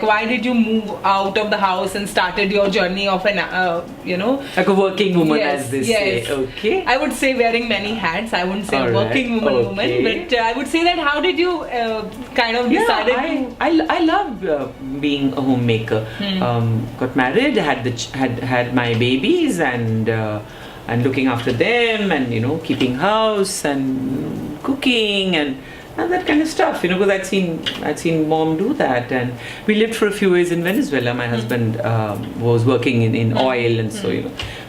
why did you move out of the house and started your journey of an, like a working woman, yes, as they yes. say. Okay. I would say wearing many hats. I wouldn't say All working right. woman, but I would say that how did you kind of decided to? I love being a homemaker. Got married, had my babies, and looking after them, and keeping house and cooking and that kind of stuff, because I'd seen mom do that. And we lived for a few years in Venezuela. My husband was working in oil, and so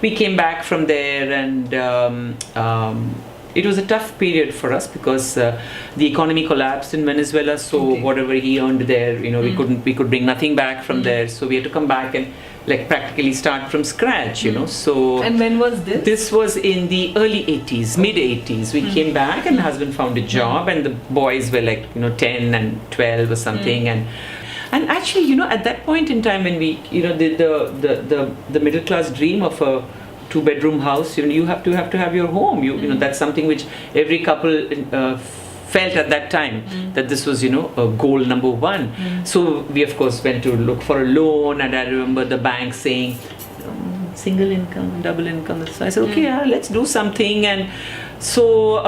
we came back from there, and it was a tough period for us because the economy collapsed in Venezuela. So whatever he earned there, we could bring nothing back from there. So we had to come back and practically start from scratch, So And when was this? This was in the early 80s, mid 80s. We came back, and my husband found a job, and the boys were 10 and 12 or something, and actually, at that point in time when we, the middle class dream of a 2-bedroom house, you have to have your home. That's something which every couple felt at that time, that this was, a goal number one. So we of course went to look for a loan, and I remember the bank saying, single income, double income. So I said, okay, let's do something. And so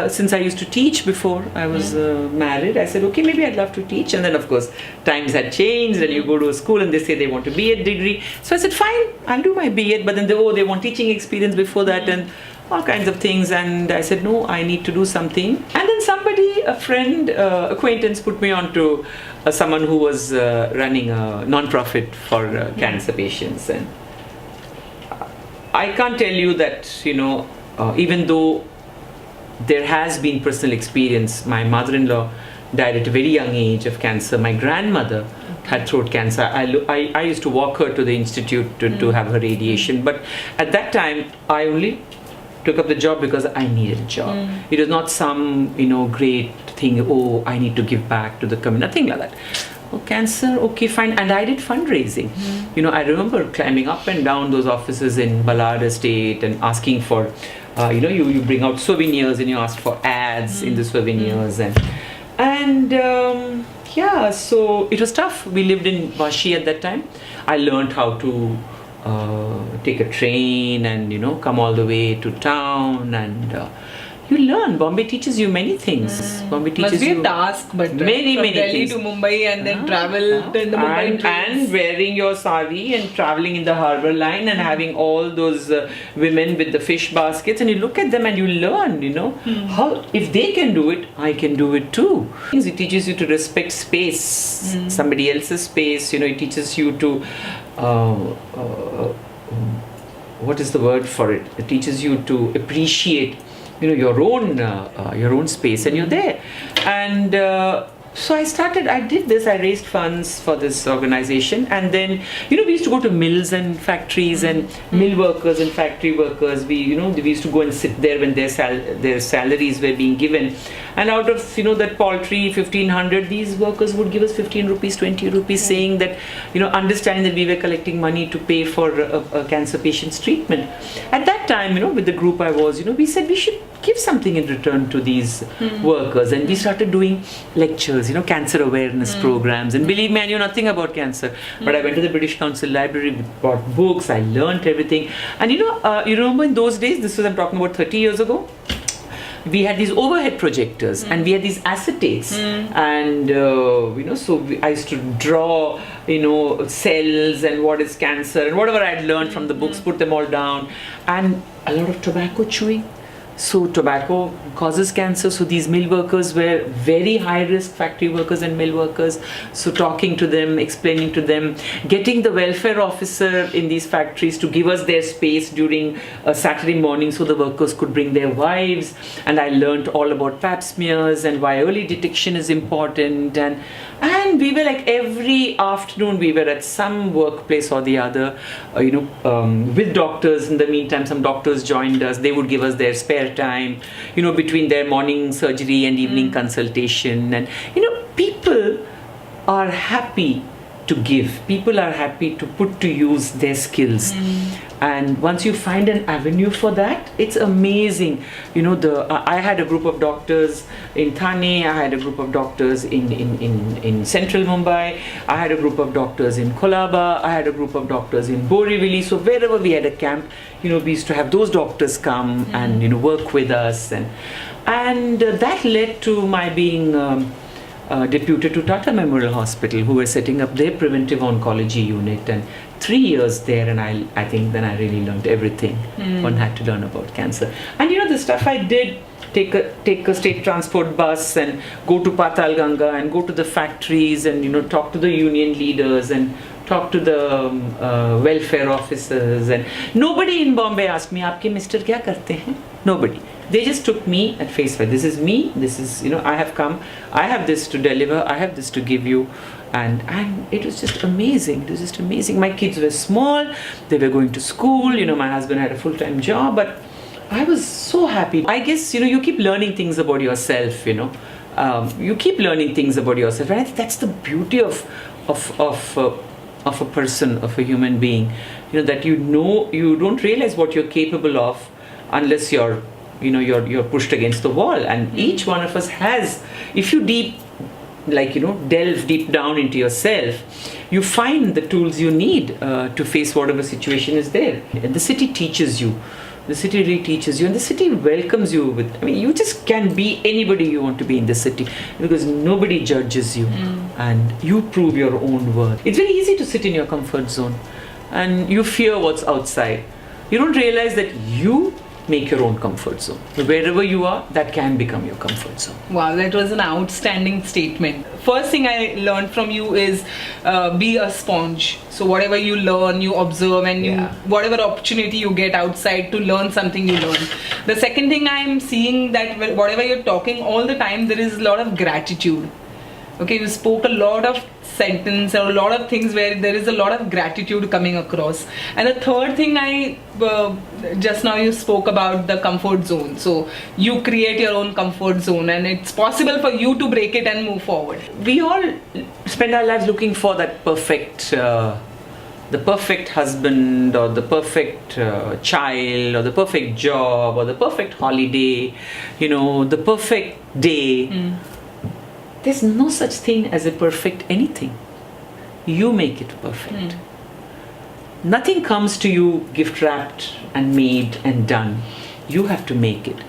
since I used to teach before I was married, I said, okay, maybe I'd love to teach. And then of course times had changed, and you go to a school and they say they want a B.Ed degree. So I said, fine, I'll do my B.Ed. But then they want teaching experience before that, and all kinds of things. And I said, no, I need to do something. And then somebody, a friend, acquaintance, put me on to someone who was running a non-profit for cancer patients. And I can't tell you that, even though there has been personal experience, my mother-in-law died at a very young age of cancer. My grandmother had throat cancer. I used to walk her to the institute to have her radiation. But at that time, I only took up the job because I needed a job. It was not some, great thing, oh, I need to give back to the community, nothing like that. Oh, cancer, okay, fine. And I did fundraising. I remember climbing up and down those offices in Ballard Estate and asking for, you bring out souvenirs and you ask for ads in the souvenirs. And so it was tough. We lived in Vashi at that time. I learned how to take a train and come all the way to town, and you learn. Bombay teaches you many things. Bombay teaches Must be you a task, but many Delhi things. to Mumbai and then travel in the Mumbai trains. And wearing your sari and traveling in the harbour line and having all those women with the fish baskets, and you look at them and you learn, how, if they can do it, I can do it too. It teaches you to respect space, somebody else's space. It teaches you to what is the word for it? It teaches you to appreciate, your own space, and you're there. And so I did this. I raised funds for this organization, and then we used to go to mills and factories and mill workers and factory workers. We used to go and sit there when their salaries were being given, and out of that paltry 1,500, these workers would give us 15 rupees, 20 rupees, saying that understanding that we were collecting money to pay for a cancer patient's treatment. At that time, with the group I was, we said we should give something in return to these workers, and we started doing lectures, cancer awareness programs. And believe me, I knew nothing about cancer, but I went to the British Council Library, bought books, I learnt everything. And you remember in those days, I'm talking about 30 years ago, we had these overhead projectors and we had these acetates, and I used to draw cells and what is cancer and whatever I had learned from the books, put them all down, and a lot of tobacco chewing. So tobacco causes cancer. So these mill workers were very high risk, factory workers and mill workers. So talking to them, explaining to them, getting the welfare officer in these factories to give us their space during a Saturday morning so the workers could bring their wives. And I learned all about pap smears and why early detection is important. And we were every afternoon we were at some workplace or the other, with doctors. In the meantime, some doctors joined us. They would give us their spare time, between their morning surgery and evening consultation. And, people are happy to give. People are happy to put to use their skills. And once you find an avenue for that, it's amazing. You know, I had a group of doctors in Thane, I had a group of doctors in central Mumbai, I had a group of doctors in Kolaba, I had a group of doctors in Borivali. So wherever we had a camp, you know, we used to have those doctors come and, you know, work with us. And that led to my being deputed to Tata Memorial Hospital, who were setting up their preventive oncology unit, and 3 years there, and I think then I really learned everything one had to learn about cancer. And you know, the stuff I did, take a state transport bus and go to Patal Ganga and go to the factories and, you know, talk to the union leaders and talk to the welfare officers, and nobody in Bombay asked me, "Aapke mister kya karte hain?" Nobody. They just took me at face value. This is me. This is, you know, I have come. I have this to deliver. I have this to give you. And it was just amazing. It was just amazing. My kids were small. They were going to school. You know, my husband had a full-time job. But I was so happy. I guess, you know, you keep learning things about yourself, you know. You keep learning things about yourself. And I think that's the beauty of a person, of a human being. You know, that you don't realize what you're capable of unless you're pushed against the wall. And each one of us has, if you delve deep down into yourself, you find the tools you need to face whatever situation is there. And the city teaches you. The city really teaches you, and the city welcomes you with, I mean, you just can be anybody you want to be in the city, because nobody judges you, and you prove your own worth. It's very easy to sit in your comfort zone and you fear what's outside. You don't realize that you make your own comfort zone. Wherever you are, that can become your comfort zone. Wow, that was an outstanding statement. First thing I learned from you is be a sponge. So whatever you learn, you observe, and whatever opportunity you get outside to learn something, you learn. The second thing I'm seeing, that whatever you're talking all the time, there is a lot of gratitude. Okay, you spoke a lot of sentence or a lot of things where there is a lot of gratitude coming across. And the third thing just now you spoke about the comfort zone. So you create your own comfort zone, and it's possible for you to break it and move forward. We all spend our lives looking for that perfect, the perfect husband, or the perfect child, or the perfect job, or the perfect holiday, you know, the perfect day. There's no such thing as a perfect anything. You make it perfect. Nothing comes to you gift wrapped and made and done. You have to make it.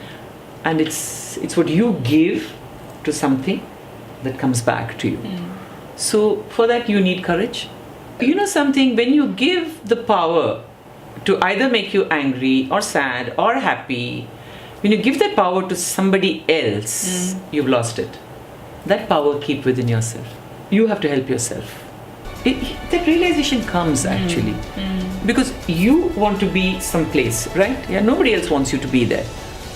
And it's what you give to something that comes back to you. So for that you need courage. You know something, when you give the power to either make you angry or sad or happy, when you give that power to somebody else, you've lost it. That power keep within yourself. You have to help yourself. That realization comes actually because you want to be someplace, right? Yeah, nobody else wants you to be there.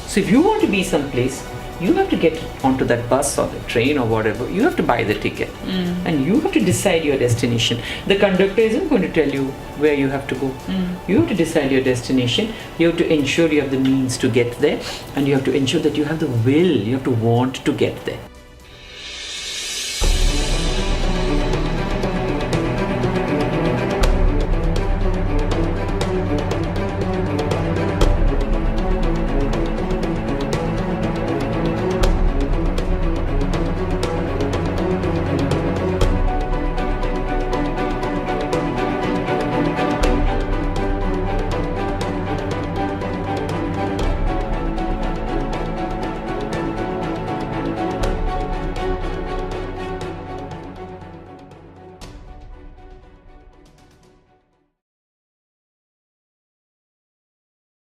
So if you want to be someplace, you have to get onto that bus or the train or whatever. You have to buy the ticket and you have to decide your destination. The conductor isn't going to tell you where you have to go. You have to decide your destination. You have to ensure you have the means to get there, and you have to ensure that you have the will. You have to want to get there.